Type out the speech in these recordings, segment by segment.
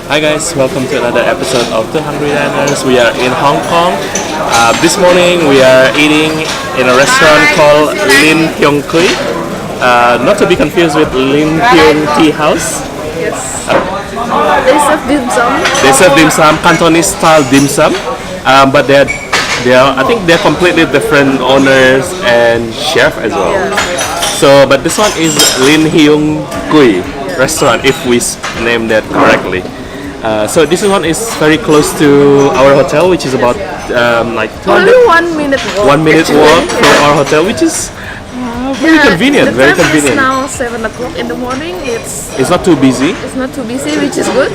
Hi guys, welcome to another episode of The Hungry Diners. We are in Hong Kong. This morning we are eating in a restaurant called Lin Heung Kui. Not to be confused with Lin Heung Tea House. Yes. They serve dim sum. They serve dim sum, Cantonese style dim sum, but I think they're completely different owners and chef as well. So, but this one is Lin Heung Kui restaurant, if we name that correctly. So this one is very close to our hotel, which is about like 200. Only 1 minute walk. 1 minute walk from our hotel, which is very convenient. Very convenient. It's now 7 o'clock in the morning. It's not too busy. It's not too busy, which is good.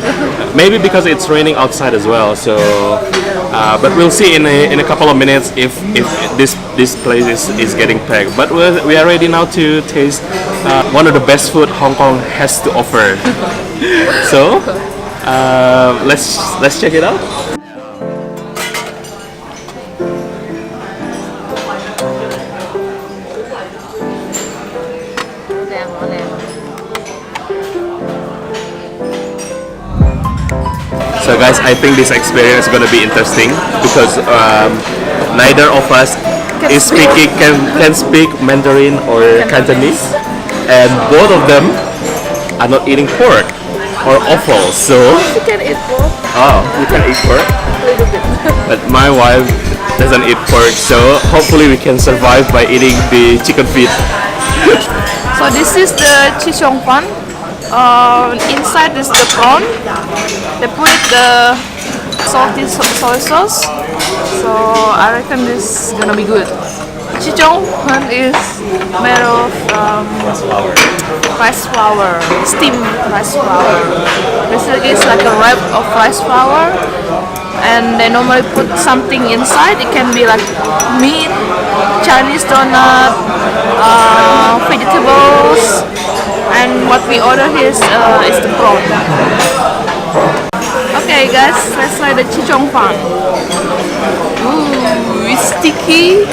Maybe because it's raining outside as well. So, but we'll see in a couple of minutes if this place is getting packed. But we are ready now to taste one of the best food Hong Kong has to offer. So, let's check it out. So guys, I think this experience is going to be interesting because neither of us can speak Mandarin or Cantonese, and both of them are not eating pork or offal. So You can eat pork. oh, you can eat pork, A little bit. but my wife doesn't eat pork. So hopefully we can survive by eating the chicken feet. So this is the CHEONG pan. Inside is the prawn. They put the salty soy sauce. So I reckon this is gonna be good. CHEONG pan is made of rice flour, steamed rice flour. Basically, it's like a wrap of rice flour, and they normally put something inside. It can be like meat, Chinese donut, vegetables, and what we order here is the prawn. Okay, guys, let's try the CHEONG pan. Ooh, it's sticky.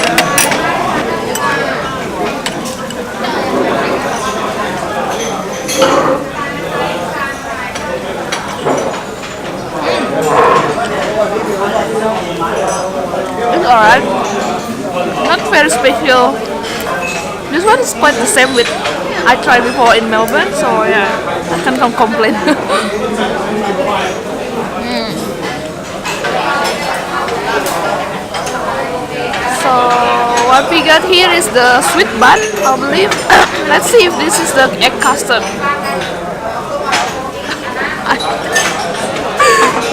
It's alright. Not very special. This one is quite the same with I tried before in Melbourne, so yeah, I can't complain. So what we got here is the sweet bun, I believe. Let's see if this is the egg custard.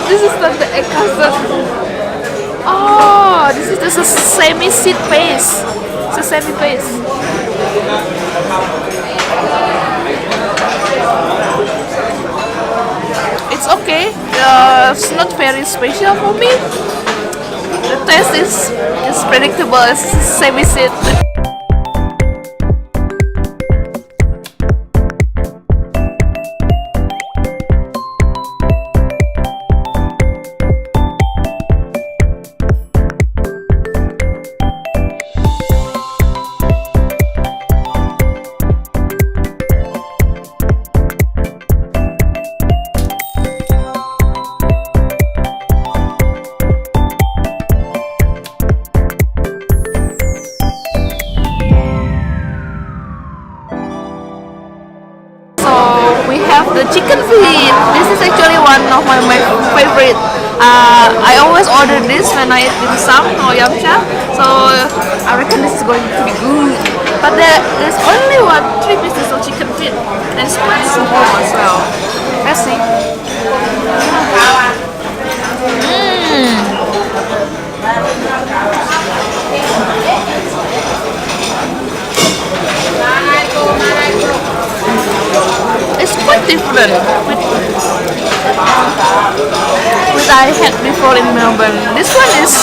This is not the egg custard. Oh, this is the sesame seed paste. Sesame paste. It's okay. It's not very special for me. The taste is predictable. It's sesame seed. The chicken feet. This is actually one of my favorite. I always order this when I eat dim sum or yum cha. So I reckon this is going to be good. But there's only 3 pieces of chicken feet, and it's quite small as well. Let's see. It's quite different with I had before in Melbourne. This one is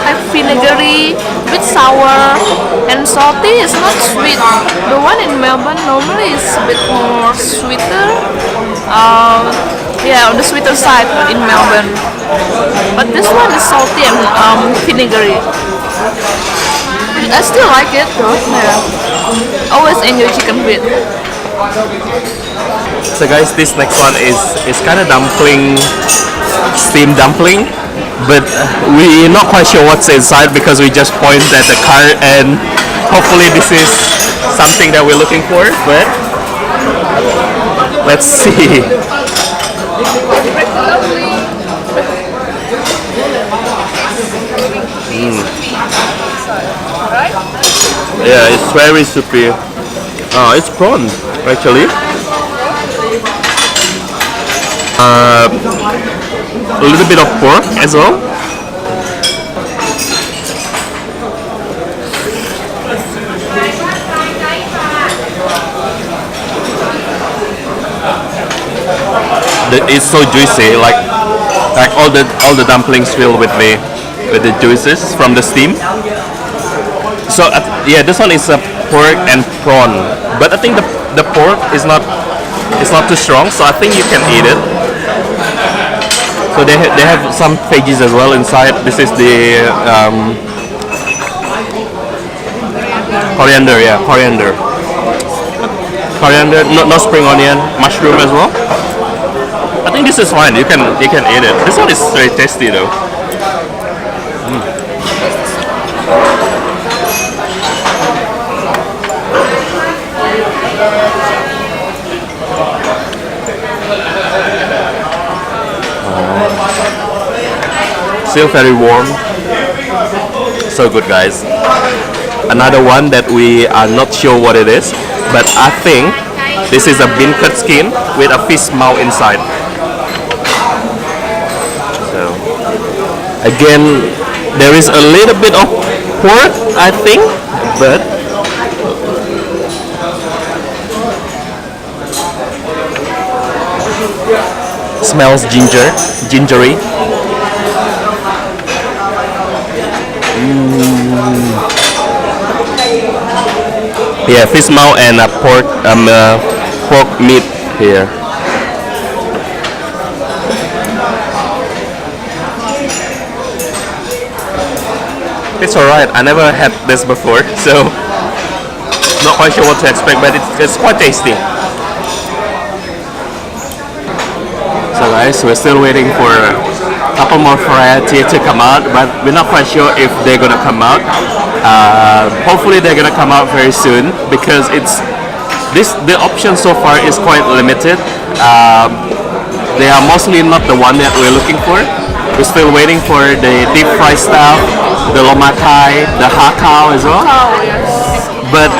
like vinegary, a bit sour and salty. It's not sweet. The one in Melbourne normally is a bit more sweeter. Yeah, on the sweeter side in Melbourne. But this one is salty and vinegary. I still like it though. Yeah. Always enjoy chicken feet. So guys, this next one is kind of dumpling, steamed dumpling, but we're not quite sure what's inside because we just pointed at the cart, and hopefully this is something that we're looking for, but let's see. Yeah, it's very soupy. It's prawn actually. A little bit of pork as well. It's so juicy, like all the dumplings filled with the juices from the steam. So yeah, this one is a pork and prawn, but I think the pork is not too strong, so I think you can eat it. So they have some veggies as well inside. This is the coriander, yeah, coriander, no spring onion, mushroom as well. I think this is fine. You can eat it. This one is very tasty though. Still very warm. So good, guys. Another one that we are not sure what it is, but I think this is a beancurd skin with a fish maw inside. So again, there is a little bit of pork, I think, but smells gingery. Yeah, fish maw and pork meat here. It's alright. I never had this before, so not quite sure what to expect, but it's quite tasty. So guys, we're still waiting for a couple more variety to come out, but we're not quite sure if they're gonna come out. Hopefully they're gonna come out very soon because the option so far is quite limited. They are mostly not the one that we're looking for. We're still waiting for the deep fried stuff, the lomakai, the hakao as well. But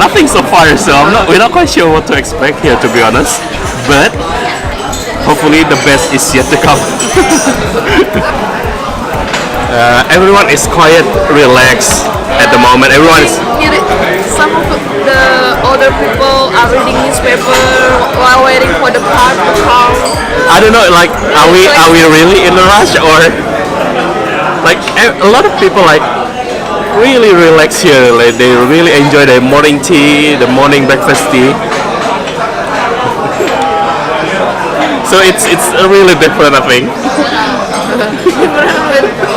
nothing so far, so we're not quite sure what to expect here, to be honest. But hopefully the best is yet to come. Everyone is quite relaxed at the moment. Everyone is. Some of the older people are reading newspaper while waiting for the cart to come. I don't know. Like, are we really in a rush, or like a lot of people like really relax here? Like they really enjoy the morning tea, the morning breakfast tea. So it's a really different, I think.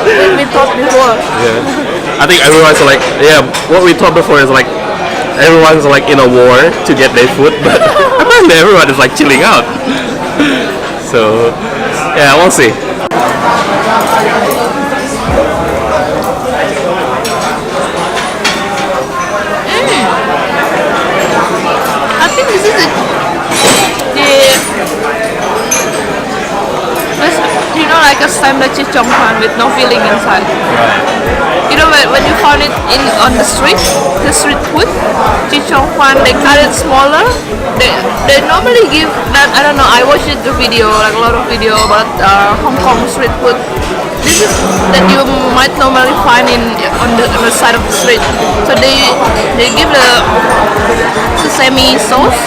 When we talked before. Yeah. I think everyone's like, yeah, what we thought before is like everyone's like in a war to get their food, but apparently everyone is like chilling out. So yeah, we'll see. I think this is like a standard CHEONG with no filling inside. You know, when you found it on the street food, CHEONG, they cut it smaller. They normally give that. I don't know. I watched the video, like a lot of video about Hong Kong street food. This is that you might normally find on the side of the street. So they give the sesame sauce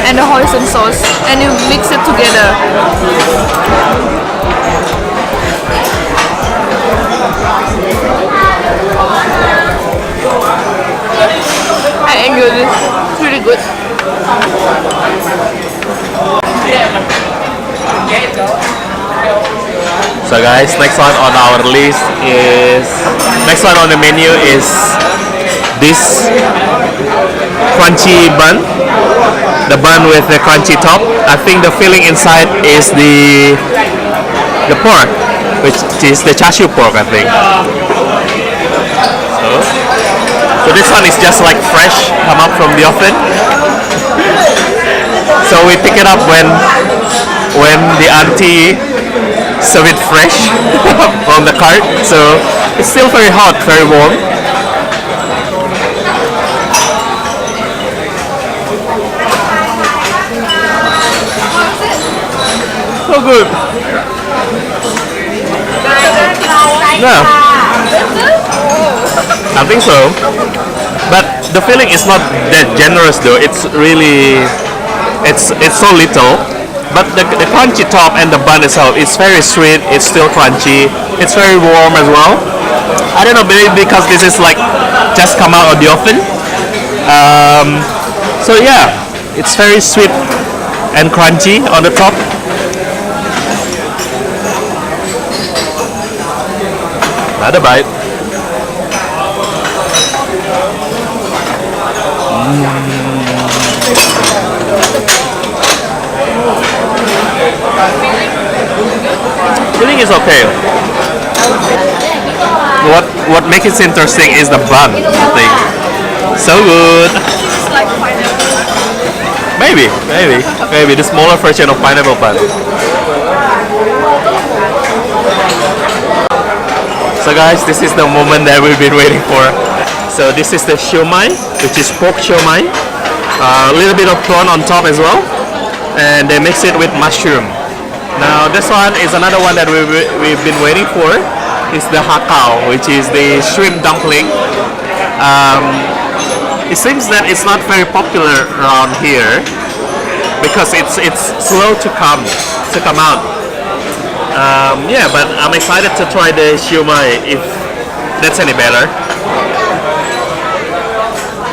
and the hoisin sauce, and you mix it together. I enjoy this. It's really good. So guys, next one on our list is, next one on the menu is this crunchy bun. The bun with the crunchy top. I think the filling inside is the pork, which is the char siu pork, I think. So this one is just like fresh, come up from the oven. So we pick it up when the auntie serve it fresh from the cart. So it's still very hot, very warm. So good. Yeah, I think so. But the filling is not that generous though. It's really, it's so little. But the crunchy top and the bun itself is very sweet. It's still crunchy. It's very warm as well. I don't know, maybe because this is like just come out of the oven. So yeah, it's very sweet and crunchy on the top. Another bite. Filling is okay. What makes it interesting is the bun, I think. So good. It's like pineapple. Maybe the smaller version of pineapple bun. So guys, this is the moment that we've been waiting for. So this is the Siu Mai, which is pork Siu Mai. A little bit of prawn on top as well, and they mix it with mushroom. Now this one is another one that we've been waiting for. It's the hakao, which is the shrimp dumpling. It seems that it's not very popular around here because it's slow to come out. Yeah, but I'm excited to try the Siu Mai if that's any better.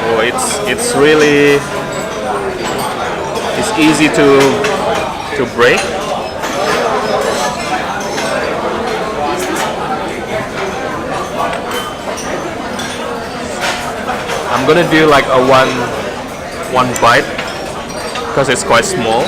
Oh, it's really easy to break. I'm gonna do like a one bite because it's quite small.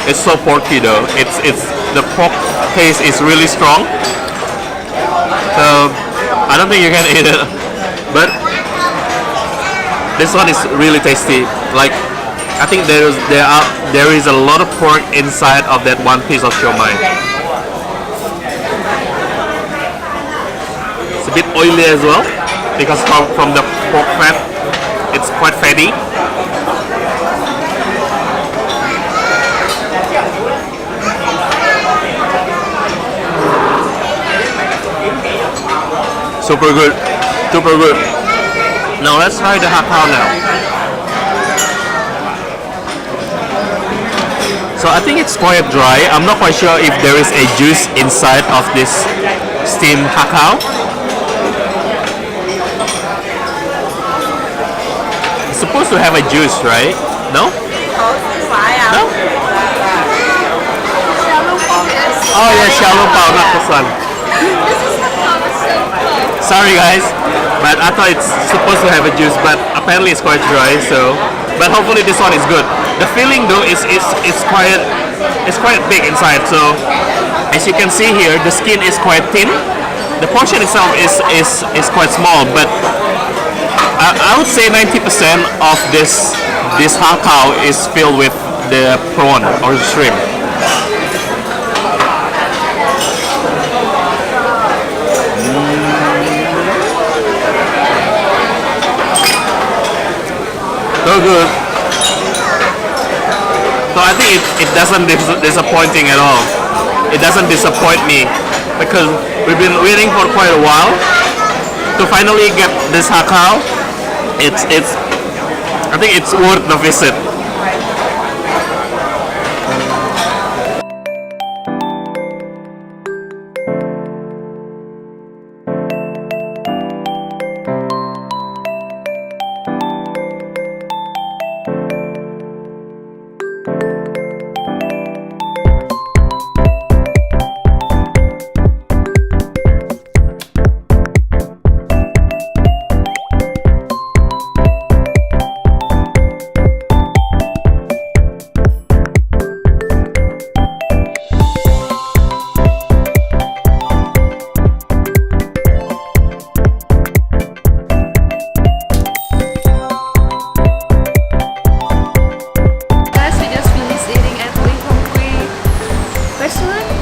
It's so porky though. It's the pork taste is really strong. So I don't think you can eat it. But this one is really tasty. Like I think there is a lot of pork inside of that one piece of siu mai. It's a bit oily as well because from the pork fat, it's quite fatty. Super good, super good. Now let's try the hakao now. So I think it's quite dry. I'm not quite sure if there is a juice inside of this steamed hakao. It's supposed to have a juice, right? No? No? Oh yeah, shallow pao, not this one. Sorry guys, but I thought it's supposed to have a juice, but apparently it's quite dry. So, but hopefully this one is good. The filling though is quite big inside. So, as you can see here, the skin is quite thin. The portion itself is quite small, but I would say 90% of this hakao is filled with the prawn or shrimp. So good. So I think it doesn't disappointing at all. It doesn't disappoint me because we've been waiting for quite a while to finally get this hakao. I think it's worth the visit.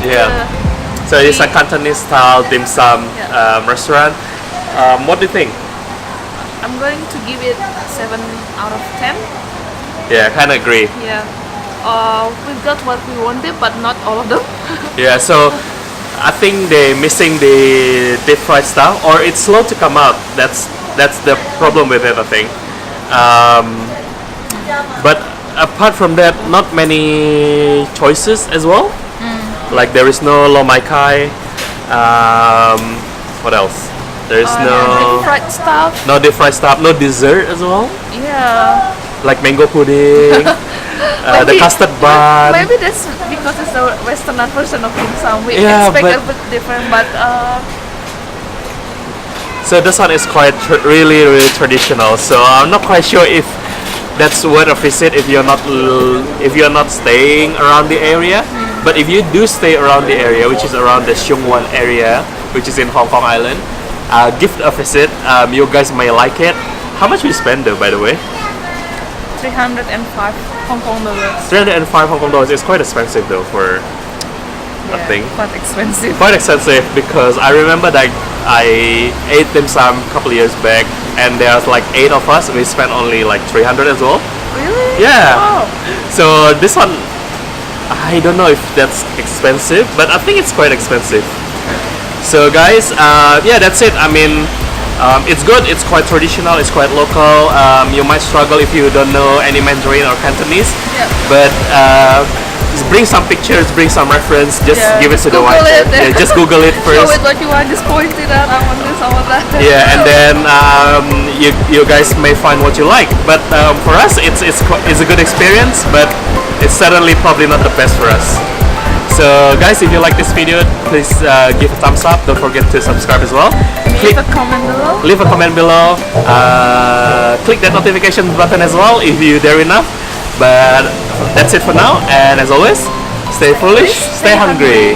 Yeah. So it's a Cantonese style dim sum restaurant. What do you think? I'm going to give it 7 out of 10. Yeah, kind of agree. Yeah. We've got what we wanted, but not all of them. Yeah, so I think they're missing the deep fried stuff, or it's slow to come out. That's the problem with it, I think. But apart from that, not many choices as well. Like there is no lo mai kai. What else? There is Deep fried stuff. no deep fried stuff, no dessert as well. Yeah. Like mango pudding, the custard bun. Maybe that's because it's the Western version of dim sum. We Yeah, expect but- a bit different, but So this one is quite really traditional. So I'm not quite sure if that's worth a visit if you're not staying around the area. But if you do stay around the area, which is around the CHEONG area, which is in Hong Kong Island, give it a visit. You guys may like it. How much we spend though, by the way? 305 Hong Kong dollars. 305 Hong Kong dollars is quite expensive though for a thing. Quite expensive. Quite expensive because I remember that I ate dim sum a couple of years back, and there's like 8 of us. We spent only like 300 as well. Really? Yeah. Wow. So this one, I don't know if that's expensive, but I think it's quite expensive. So guys, yeah, that's it. I mean, it's good. It's quite traditional. It's quite local. You might struggle if you don't know any Mandarin or Cantonese, Yeah. but just bring some pictures, bring some reference. Just Yeah, give it to the Google whiteboard. it. Yeah, just Google it Show first. it what you want. Just point it out. I want this. I want that. Yeah, and then you guys may find what you like. But for us, it's a good experience, but it's certainly probably not the best for us. So guys, if you like this video, please give a thumbs up. Don't forget to subscribe as well. Leave a comment below. Leave a comment below. Click that notification button as well if you dare enough. But that's it for now. And as always, stay foolish, stay hungry.